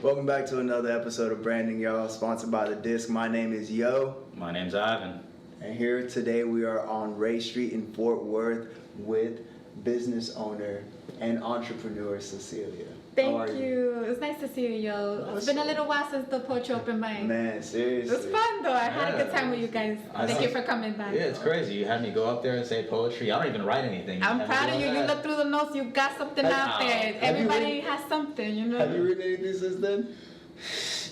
Welcome back to another episode of Brandin, y'all, sponsored by The Disc. My name is Yo. My name's Ivan. And here today we are on Ray Street in Fort Worth with business owner and entrepreneur Cecilia. Thank you. It's nice to see you, Yo. It's been a little while since the poetry open mic. Man, seriously. It was fun though. I had a good time with you guys. Thank you for coming back. Yeah, it's crazy. You had me go up there and say poetry. I don't even write anything. I'm proud of you. You look through the notes. You got something out there. Everybody has something, you know. Have you written anything since then?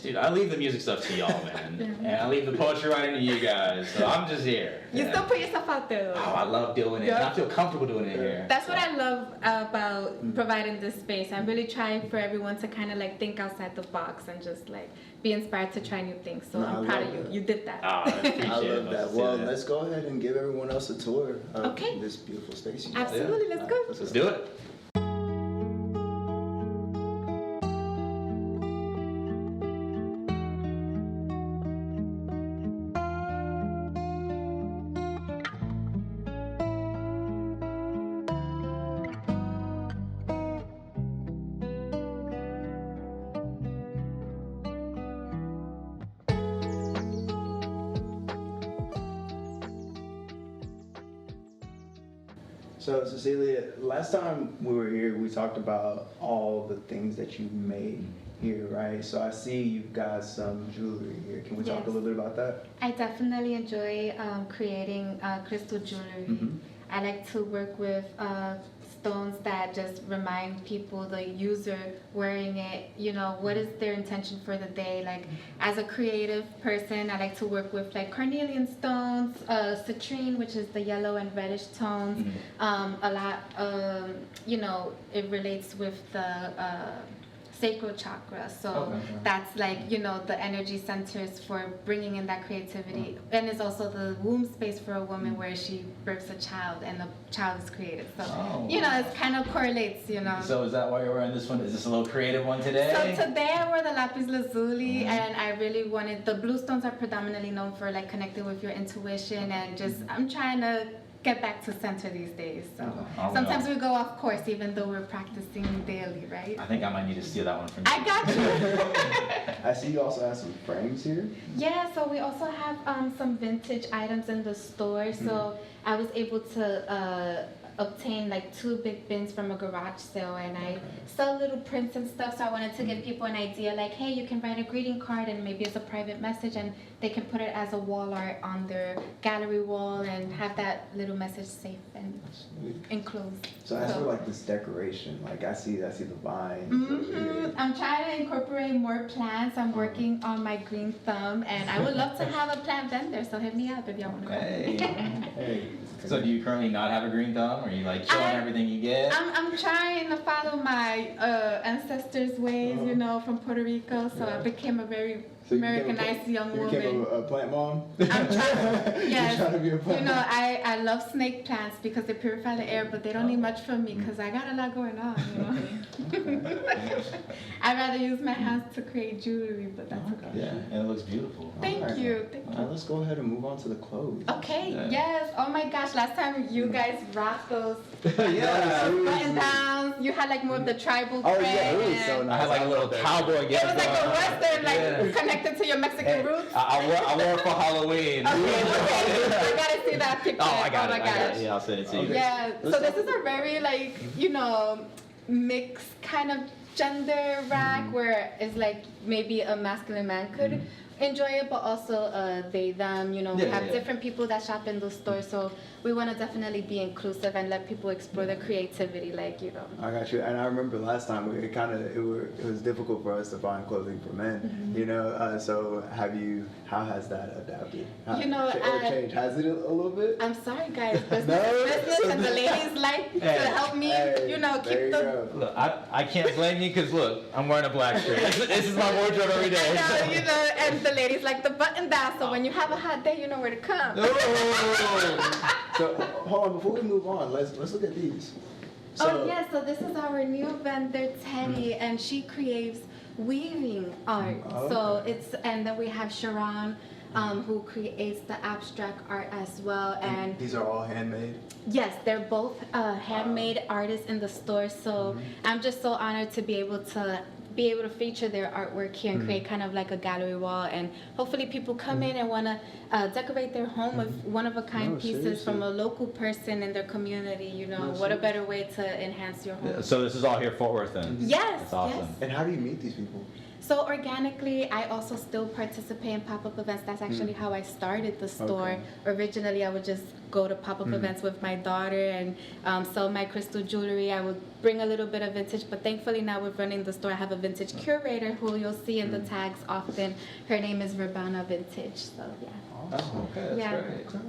Dude, I leave the music stuff to y'all, man. And I leave the poetry writing to you guys. So I'm just here. You still put yourself out there though. Oh, I love doing it. And I feel comfortable doing it here. That's what I love about providing this space. I really try for everyone to kind of like think outside the box and just like be inspired to try new things. So I'm proud of you. You did that. Oh, I appreciate I love it. that. Well, let's go ahead and give everyone else a tour of Okay. this beautiful space. Absolutely. Let's go. Let's do it. So, Cecilia, last time we were here, we talked about all the things that you made here, right? So I see you've got some jewelry here. Can we talk a little bit about that? I definitely enjoy creating crystal jewelry. I like to work with stones that just remind people, the user wearing it, you know, what is their intention for the day. Like, as a creative person, I like to work with like carnelian stones, citrine, which is the yellow and reddish tones. A lot, you know, it relates with the sacral chakra, so that's like, you know, the energy centers for bringing in that creativity, and it's also the womb space for a woman where she births a child and the child is created, so you know, it kind of correlates, you know. So is that why you're wearing this one? Is this a little creative one today? So today I wore the lapis lazuli, and I really wanted, the blue stones are predominantly known for like connecting with your intuition, and just I'm trying to get back to center these days. So sometimes we go off course even though we're practicing daily, right? I think I might need to steal that one from you. I got you. I see you also have some frames here. Yeah, so we also have some vintage items in the store. So I was able to obtain like 2 big bins from a garage sale, and I sell little prints and stuff, so I wanted to give people an idea like, hey, you can write a greeting card and maybe it's a private message, and they can put it as a wall art on their gallery wall and have that little message safe and enclosed. So as for like this decoration, like I see the vines over here. I'm trying to incorporate more plants. I'm working on my green thumb, and I would love to have a plant vendor, so hit me up if y'all want to go. Hey. So do you currently not have a green thumb? Or are you like showing everything you get? I'm trying to follow my ancestors' ways, you know, from Puerto Rico. So I became a very Americanized young woman. You became a plant mom? I'm trying, yes. You're trying to be a plant you know, mom. I love snake plants because they purify the air, but they don't need much from me because I got a lot going on, you know. I'd rather use my hands to create jewelry, but that's okay. Yeah, and it looks beautiful. Thank you. All right, let's go ahead and move on to the clothes. Okay, yes. Oh my gosh, last time you guys rocked those Yeah. button downs. You had like more of the tribal Oh print. yeah, it was so and- nice. I had like a little cowboy It was like a western, like connected to your Mexican roots. I wore it for Halloween. Okay, I gotta see that picture. Oh, I got it. gosh. Yeah, I'll send it to you. Yeah, so this is a very like, you know, mixed kind of gender rack where it's like maybe a masculine man could enjoy it, but also they, them, you know, we have different people that shop in the store, so we want to definitely be inclusive and let people explore their creativity, like, you know. I got you. And I remember last time it was difficult for us to find clothing for men, you know, so how has that adapted? You know, or changed? Has it a little bit? I'm sorry, guys. Business, and the ladies like to help me, you know, keep the. Look, I can't blame you because look, I'm wearing a black shirt. This is my wardrobe every day. I know, you know, and the ladies like the button down, so when you have a hot day, you know where to come. So hold on, before we move on, let's look at these. So this is our new vendor Teddy, and she creates weaving art. So and then we have Sharon, who creates the abstract art as well. And these are all handmade? Yes, they're both handmade artists in the store. So I'm just so honored to be able to be able to feature their artwork here and create kind of like a gallery wall, and hopefully people come in and want to decorate their home with one-of-a-kind pieces from a local person in their community. You know, what a better way to enhance your home. Yeah, so this is all here Fort Worth then? Yes. That's awesome. Yes. And how do you meet these people? So organically, I also still participate in pop-up events. That's actually how I started the store. Originally, I would just go to pop-up events with my daughter and sell my crystal jewelry. I would bring a little bit of vintage, but thankfully now we're running the store. I have a vintage curator who you'll see in the tags often. Her name is Verbana Vintage. So yeah. Oh, okay, that's great.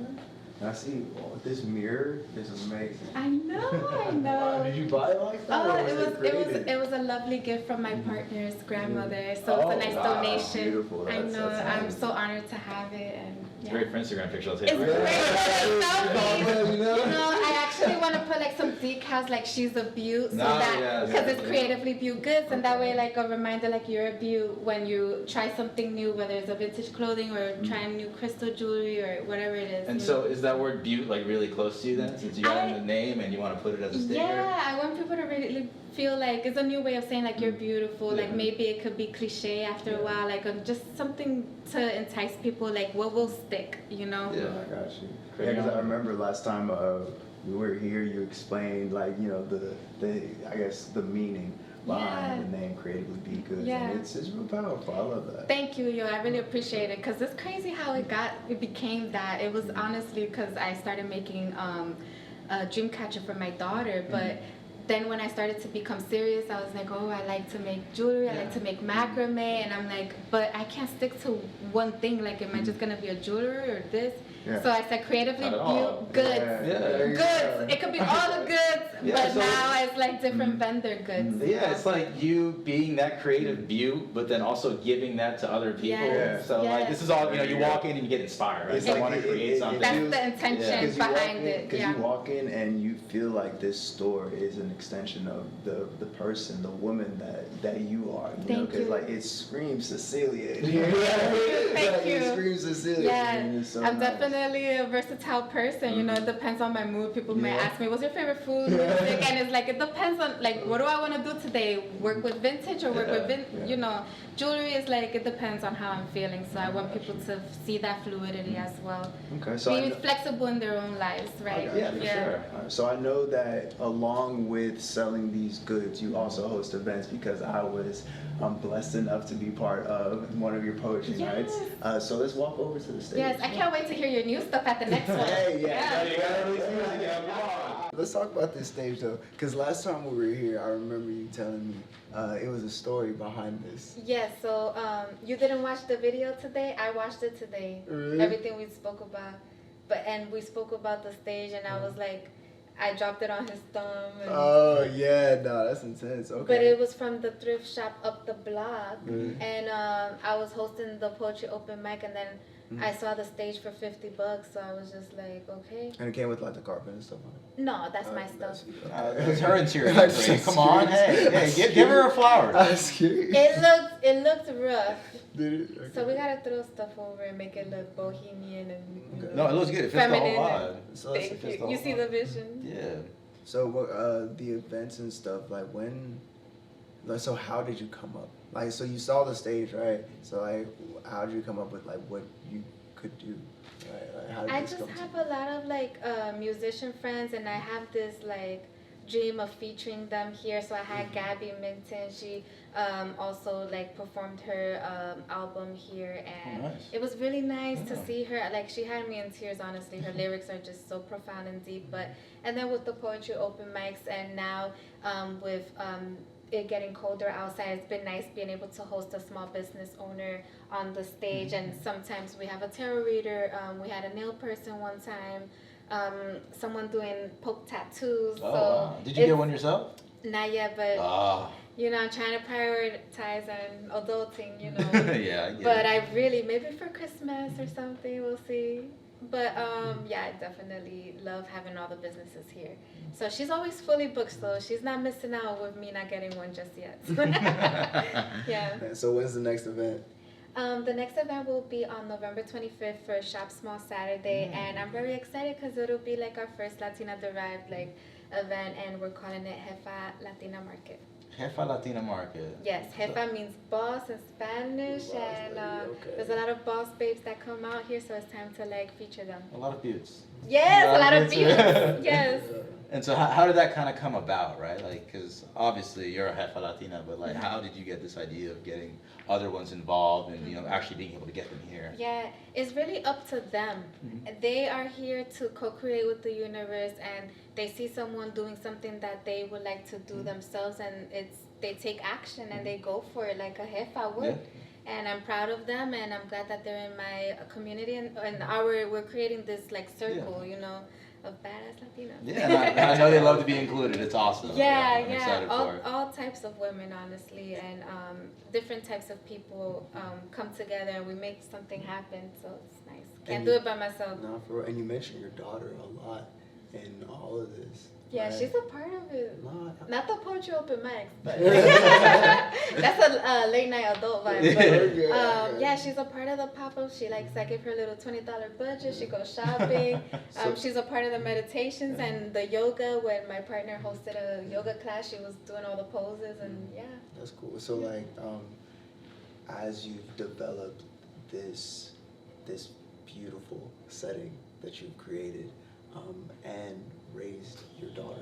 And I see this mirror is amazing. I know. Did you buy it like that? It was a lovely gift from my partner's grandmother. So it's a nice donation. Beautiful. I know. I'm so honored to have it. And It's great for Instagram picture. I'll take it's it. great for the selfies. You know, I actually want to put like some decals, like she's a beaut, so because it's Creatively Beaut Goods, and that way like a reminder, like you're a beaut when you try something new, whether it's a vintage clothing or trying new crystal jewelry or whatever it is. And so is that word beaut like really close to you then, since you got in the name and you want to put it as a sticker? Yeah, I want people to really feel like it's a new way of saying like you're beautiful. Like maybe it could be cliche after a while, like just something to entice people. Like what will stick, you know? Yeah, I got you. Yeah, because I remember last time we were here, you explained like the I guess the meaning behind the name Creatively Beaut Goods. Yeah. And it's real powerful. I love that. Thank you, I really appreciate it, because it's crazy how it became that. It was honestly because I started making a dream catcher for my daughter, but then when I started to become serious, I was like, oh, I like to make jewelry, I like to make macrame, and I'm like, but I can't stick to one thing. Like, am I just gonna be a jeweler or this? Yeah. So I said Creatively Beaut Goods. Yeah. It could be all the goods, but so now it's like different vendor goods. Yeah, it's like you being that creative beaut, but then also giving that to other people. Yes. So like this is all, you walk in and you get inspired, right? It's You like want to create something. That's the intention behind it. Because you walk in and you feel like this store is an extension of the person, the woman that you are. You know, because like it screams Cecilia. Thank you. It screams Cecilia. Yeah, So I'm nice. definitely a versatile person. You know, it depends on my mood. People may ask me, "What's your favorite food?" Music, and it's like it depends on like what do I want to do today? Work with vintage or work with you know, jewelry is like it depends on how I'm feeling. So I want people to see that fluidity as well. Okay, so be flexible in their own lives, right? Yeah, for sure. So I know that along with selling these goods, you also host events, because I was blessed enough to be part of one of your poetry nights. So let's walk over to the stage. Yes, I can't wait to hear your new stuff at the next one. Let's talk about this stage though, because last time we were here, I remember you telling me it was a story behind this. Yes, so you didn't watch the video today? I watched it today. Really? Everything we spoke about. And we spoke about the stage, and I was like, I dropped it on his thumb. And, Oh yeah, no, that's intense. Okay. but it was from the thrift shop up the block, and I was hosting the poetry open mic, and then I saw the stage for $50, so I was just like, okay. And it came with like the carpet and stuff on it. No, that's my stuff. It's her interior. Come on, hey, give her a flower. I was curious. It looked rough. Did it? Okay. So we gotta throw stuff over and make it look bohemian and you know, No, it looks good. It fits the whole feminine. vibe. So Thank you. You see the vision? Yeah. So what the events and stuff, like when, like, so how did you come up? Like, so you saw the stage, right? So like, how did you come up with like what you could do? Right? Like, how did I this just come to have you? a lot of like musician friends, and I have this like dream of featuring them here. So I had Gabby Minton. She also like performed her album here, and nice. it was really nice to see her. Like she had me in tears, honestly. Her lyrics are just so profound and deep. And then with the poetry open mics, and now with it getting colder outside, it's been nice being able to host a small business owner on the stage. And sometimes we have a tarot reader. We had a nail person one time. Someone doing poke tattoos. Oh, so wow. Did you get one yourself? Not yet, but you know, I'm trying to prioritize and adulting, you know. Yeah, I get But it. I really, maybe for Christmas or something, we'll see. But yeah, I definitely love having all the businesses here. So she's always fully booked, so she's not missing out with me not getting one just yet. Yeah. So when's the next event? The next event will be on November 25th for Shop Small Saturday, and I'm very excited because it'll be like our first Latina derived like event, and we're calling it Jefa Latina Market. Jefa Latina Market. Yes, jefa means boss in Spanish, Boss and lady, okay. there's a lot of boss babes that come out here, so it's time to like feature them. A lot of beauts. Yes, a lot of beauts. beauties. Yes. And so how did that kind of come about, right? Like, because obviously you're a Jefa Latina, but like, how did you get this idea of getting other ones involved and, you know, actually being able to get them here? Yeah, it's really up to them. They are here to co-create with the universe, and they see someone doing something that they would like to do themselves, and they take action and they go for it like a jefa would. Yeah. And I'm proud of them, and I'm glad that they're in my community, and we're creating this like circle, you know, of badass Latinas. Yeah, and I know they love to be included. It's awesome. Yeah, I'm excited for it. all types of women, honestly, and different types of people come together, and we make something happen. So it's nice. Can't do it by myself. No, for real. And you mentioned your daughter a lot in all of this. Yeah, right? she's a part of it. No, Not the poetry open mics, but that's a late night adult vibe. But, yeah, she's a part of the pop-up. She likes, I give her a little $20 budget. She goes shopping. She's a part of the meditations and the yoga. When my partner hosted a yoga class, she was doing all the poses, and yeah. That's cool. So like, as you've developed this beautiful setting that you've created, and raised your daughter,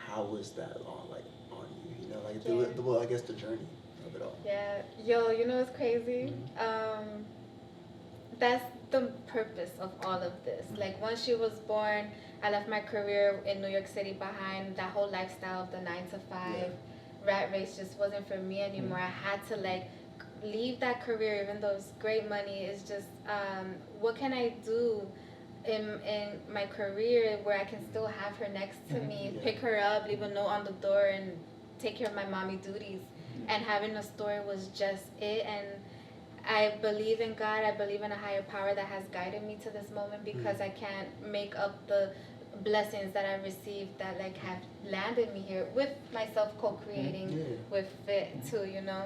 how was that on you? You know, like well, I guess the journey of it all. Yeah, yo, you know what's crazy? That's the purpose of all of this. Like, once she was born, I left my career in New York City behind. That whole lifestyle of the 9 to 5 rat race just wasn't for me anymore. I had to like leave that career, even though it's great money. It's just what can I do in my career where I can still have her next to me, pick her up, leave a note on the door, and take care of my mommy duties. And having a store was just it. And I believe in God. I believe in a higher power that has guided me to this moment, because I can't make up the blessings that I received that like have landed me here with myself co-creating with it too, you know.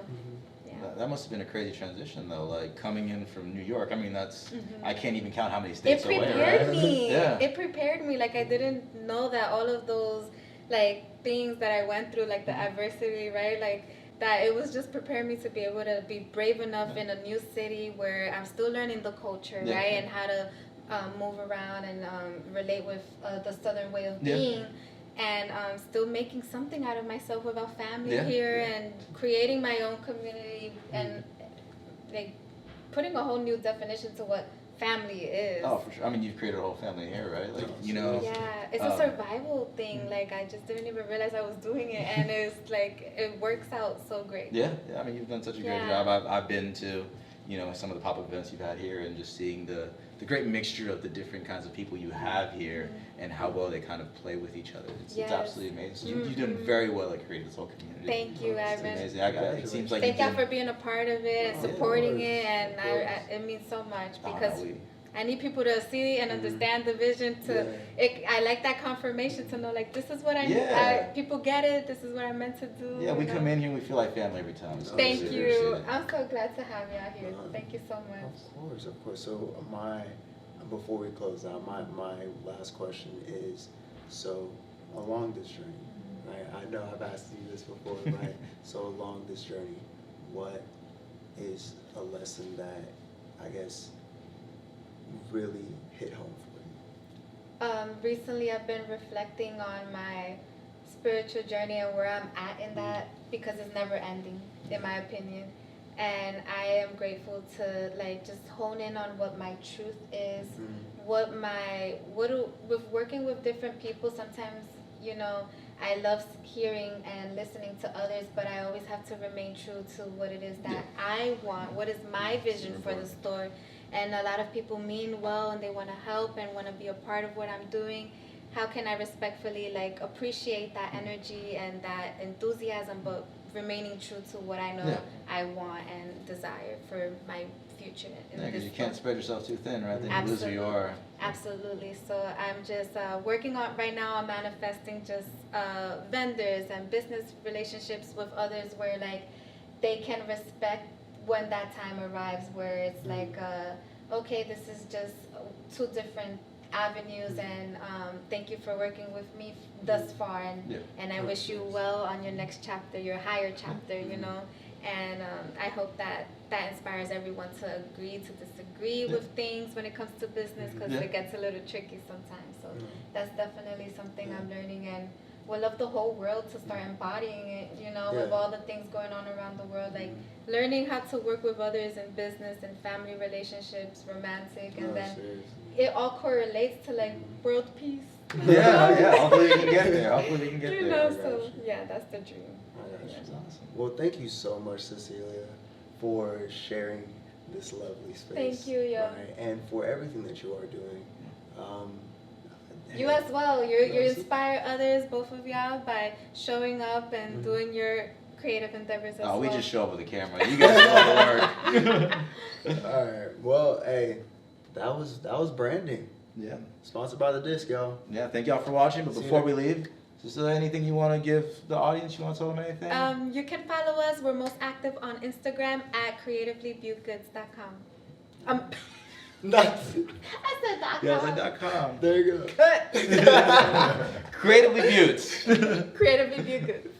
That must have been a crazy transition though, like coming in from New York. I mean, that's I can't even count how many states away, right? It prepared me. Yeah. It prepared me. Like, I didn't know that all of those like things that I went through, like the adversity, right? Like, that it was just preparing me to be able to be brave enough in a new city where I'm still learning the culture, right? And how to move around and relate with the Southern way of being. And still making something out of myself without family here, and creating my own community, and like putting a whole new definition to what family is. Oh, for sure. I mean, you've created a whole family here, right? Like, you know. Yeah, it's a survival thing. Like, I just didn't even realize I was doing it, and it's like it works out so great. Yeah. I mean, you've done such a great job. I've been to, you know, some of the pop-up events you've had here, and just seeing the great mixture of the different kinds of people you have here, and how well they kind of play with each other. It's absolutely amazing. You've done very well at creating this whole community. Thank you, Ivan. It's amazing. It seems like thank you for being a part of it and supporting it, and it means so much, because I need people to see and understand the vision. I like that confirmation to know, like, this is what I need. People get it. This is what I'm meant to do. Yeah, we come in here and we feel like family every time. So thank you. I'm so glad to have you out here. Thank you so much. Of course. So before we close out, my last question is, so along this journey, right? I know I've asked you this before, right? So along this journey, what is a lesson that, I guess, really hit home for you? Recently I've been reflecting on my spiritual journey and where I'm at in that, because it's never ending, in my opinion. And I am grateful to like just hone in on what my truth is, with working with different people. Sometimes, you know, I love hearing and listening to others, but I always have to remain true to what it is that I want. What is my vision for the store? And a lot of people mean well, and they want to help and want to be a part of what I'm doing. How can I respectfully like appreciate that energy and that enthusiasm, but remaining true to what I know I want and desire for my future? Yeah, because you can't spread yourself too thin, right? Then you lose who you are. Absolutely. So I'm just working on right now on manifesting just vendors and business relationships with others where like they can respect when that time arrives, where it's like, okay, this is just two different avenues, and thank you for working with me thus far, and I wish you well on your next chapter, your higher chapter, you know, and I hope that inspires everyone to agree to disagree with things when it comes to business, because it gets a little tricky sometimes. So that's definitely something I'm learning, and would love the whole world to start embodying it, you know, with all the things going on around the world, like learning how to work with others in business and family relationships, romantic, and then it all correlates to like world peace. Hopefully we can get there. You know, so that's the dream. That's awesome. Well, thank you so much, Cecilia, for sharing this lovely space. Thank you, right? And for everything that you are doing. You as well. You inspire others, both of y'all, by showing up and doing your creative endeavors as well. Oh, we just show up with a camera. You guys do all the work. All right. Well, hey, that was Brandin. Yeah. Sponsored by the disc, y'all. Yeah. Thank y'all for watching. But before we leave, is there anything you want to give the audience? You want to tell them anything? You can follow us. We're most active on Instagram at creativelybbeautgoods.com. I said .com. Yeah, I said .com. There you go. Creatively Beaut. Creatively Beaut Goods.